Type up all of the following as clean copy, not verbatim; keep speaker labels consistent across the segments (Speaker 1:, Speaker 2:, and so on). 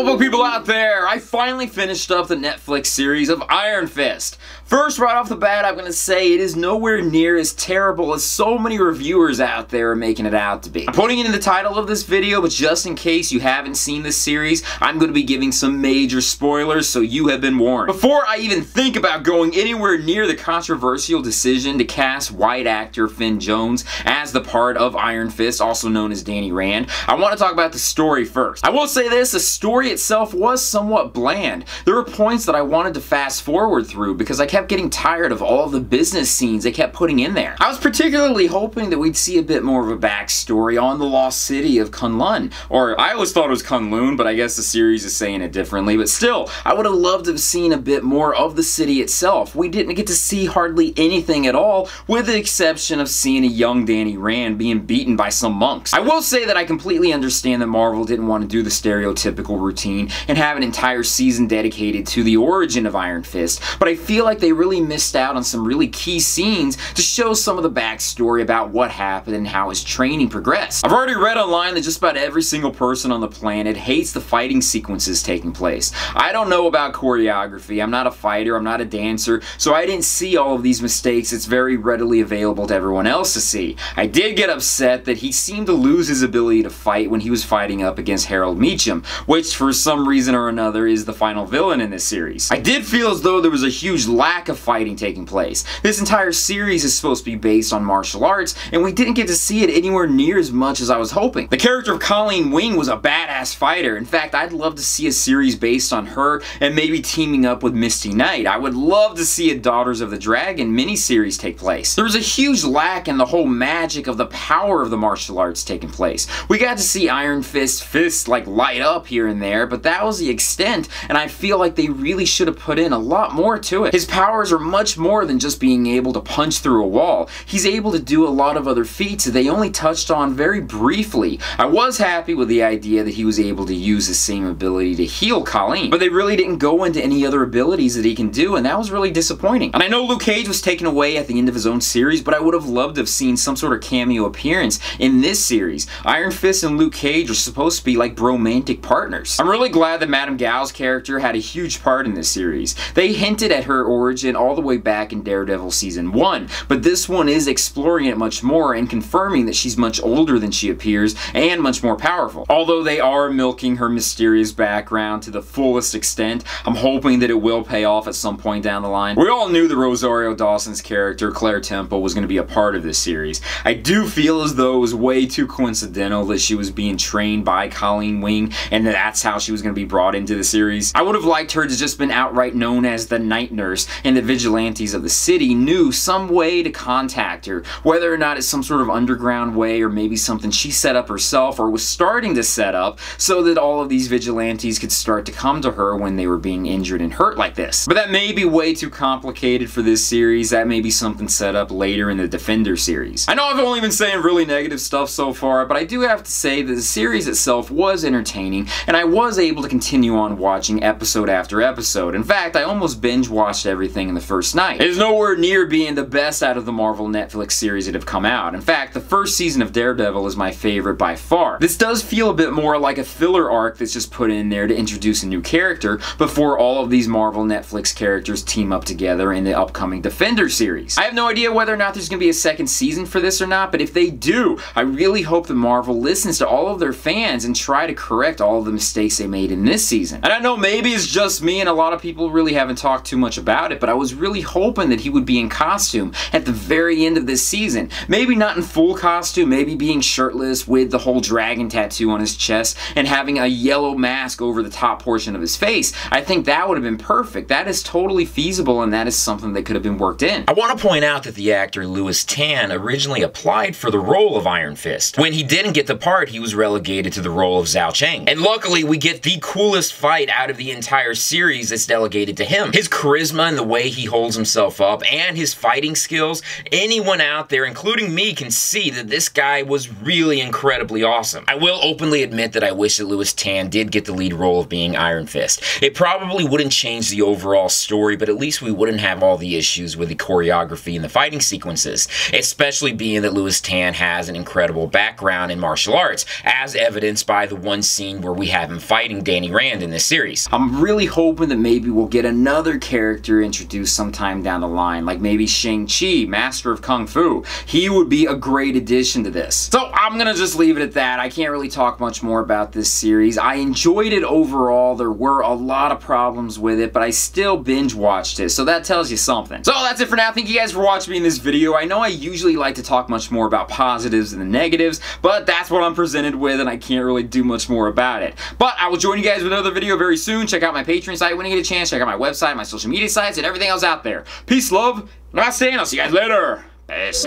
Speaker 1: comic book people out there, I finally finished up the Netflix series of Iron Fist. First, right off the bat, I'm going to say it is nowhere near as terrible as so many reviewers out there are making it out to be. I'm putting it in the title of this video, but just in case you haven't seen this series, I'm going to be giving some major spoilers, so you have been warned. Before I even think about going anywhere near the controversial decision to cast white actor Finn Jones as the part of Iron Fist, also known as Danny Rand, I want to talk about the story first. I will say this, the story itself was somewhat bland. There were points that I wanted to fast forward through because I kept getting tired of all of the business scenes they kept putting in there. I was particularly hoping that we'd see a bit more of a backstory on the lost city of Kunlun, or I always thought it was Kunlun, but I guess the series is saying it differently, but still, I would have loved to have seen a bit more of the city itself. We didn't get to see hardly anything at all, with the exception of seeing a young Danny Rand being beaten by some monks. I will say that I completely understand that Marvel didn't want to do the stereotypical routine and have an entire season dedicated to the origin of Iron Fist, but I feel like they really missed out on some really key scenes to show some of the backstory about what happened and how his training progressed. I've already read online that just about every single person on the planet hates the fighting sequences taking place. I don't know about choreography, I'm not a fighter, I'm not a dancer, so I didn't see all of these mistakes. It's very readily available to everyone else to see. I did get upset that he seemed to lose his ability to fight when he was fighting up against Harold Meacham, which for some reason or another is the final villain in this series. I did feel as though there was a huge lack of fighting taking place. This entire series is supposed to be based on martial arts, and we didn't get to see it anywhere near as much as I was hoping. The character of Colleen Wing was a badass fighter. In fact, I'd love to see a series based on her and maybe teaming up with Misty Knight. I would love to see a Daughters of the Dragon miniseries take place. There was a huge lack in the whole magic of the power of the martial arts taking place. We got to see Iron Fist's fists like light up here and there, but that was the extent, and I feel like they really should have put in a lot more to it. His powers are much more than just being able to punch through a wall. He's able to do a lot of other feats that they only touched on very briefly. I was happy with the idea that he was able to use the same ability to heal Colleen, but they really didn't go into any other abilities that he can do, and that was really disappointing. And I know Luke Cage was taken away at the end of his own series, but I would have loved to have seen some sort of cameo appearance in this series. Iron Fist and Luke Cage are supposed to be like bromantic partners. I'm really glad that Madame Gao's character had a huge part in this series. They hinted at her origin all the way back in Daredevil Season 1, but this one is exploring it much more and confirming that she's much older than she appears and much more powerful. Although they are milking her mysterious background to the fullest extent, I'm hoping that it will pay off at some point down the line. We all knew that Rosario Dawson's character, Claire Temple, was going to be a part of this series. I do feel as though it was way too coincidental that she was being trained by Colleen Wing and that's how she was going to be brought into the series. I would have liked her to just been outright known as the Night Nurse, and the vigilantes of the city knew some way to contact her, whether or not it's some sort of underground way or maybe something she set up herself or was starting to set up so that all of these vigilantes could start to come to her when they were being injured and hurt like this. But that may be way too complicated for this series. That may be something set up later in the Defender series. I know I've only been saying really negative stuff so far, but I do have to say that the series itself was entertaining, and I was able to continue on watching episode after episode. In fact, I almost binge watched everything in the first night. It is nowhere near being the best out of the Marvel Netflix series that have come out. In fact, the first season of Daredevil is my favorite by far. This does feel a bit more like a filler arc that's just put in there to introduce a new character before all of these Marvel Netflix characters team up together in the upcoming Defender series. I have no idea whether or not there's going to be a second season for this or not, but if they do, I really hope that Marvel listens to all of their fans and try to correct all of the mistakes they made in this season. And I know maybe it's just me and a lot of people really haven't talked too much about it, but I was really hoping that he would be in costume at the very end of this season. Maybe not in full costume, maybe being shirtless with the whole dragon tattoo on his chest and having a yellow mask over the top portion of his face. I think that would have been perfect. That is totally feasible, and that is something that could have been worked in. I want to point out that the actor Lewis Tan originally applied for the role of Iron Fist. When he didn't get the part, he was relegated to the role of Zhao Cheng. And luckily, we get the coolest fight out of the entire series that's delegated to him. His charisma and the way he holds himself up and his fighting skills, anyone out there, including me, can see that this guy was really incredibly awesome. I will openly admit that I wish that Lewis Tan did get the lead role of being Iron Fist. It probably wouldn't change the overall story, but at least we wouldn't have all the issues with the choreography and the fighting sequences, especially being that Lewis Tan has an incredible background in martial arts, as evidenced by the one scene where we have him fighting Danny Rand in this series. I'm really hoping that maybe we'll get another character introduced sometime down the line, like maybe Shang-Chi, Master of Kung Fu. He would be a great addition to this. So I'm gonna just leave it at that. I can't really talk much more about this series. I enjoyed it overall. There were a lot of problems with it, but I still binge watched it, so that tells you something. So that's it for now. Thank you guys for watching me in this video. I know I usually like to talk much more about positives than the negatives, but that's what I'm presented with, and I can't really do much more about it. But I will join you guys with another video very soon. Check out my Patreon site when you get a chance. Check out my website, my social media sites, and everything else out there. Peace, love, namaste, and I'll see you guys later. Peace.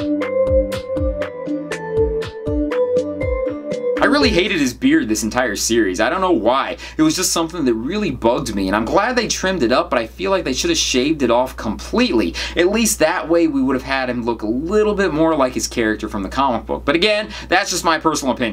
Speaker 1: I really hated his beard this entire series. I don't know why. It was just something that really bugged me, and I'm glad they trimmed it up, but I feel like they should have shaved it off completely. At least that way we would have had him look a little bit more like his character from the comic book. But again, that's just my personal opinion.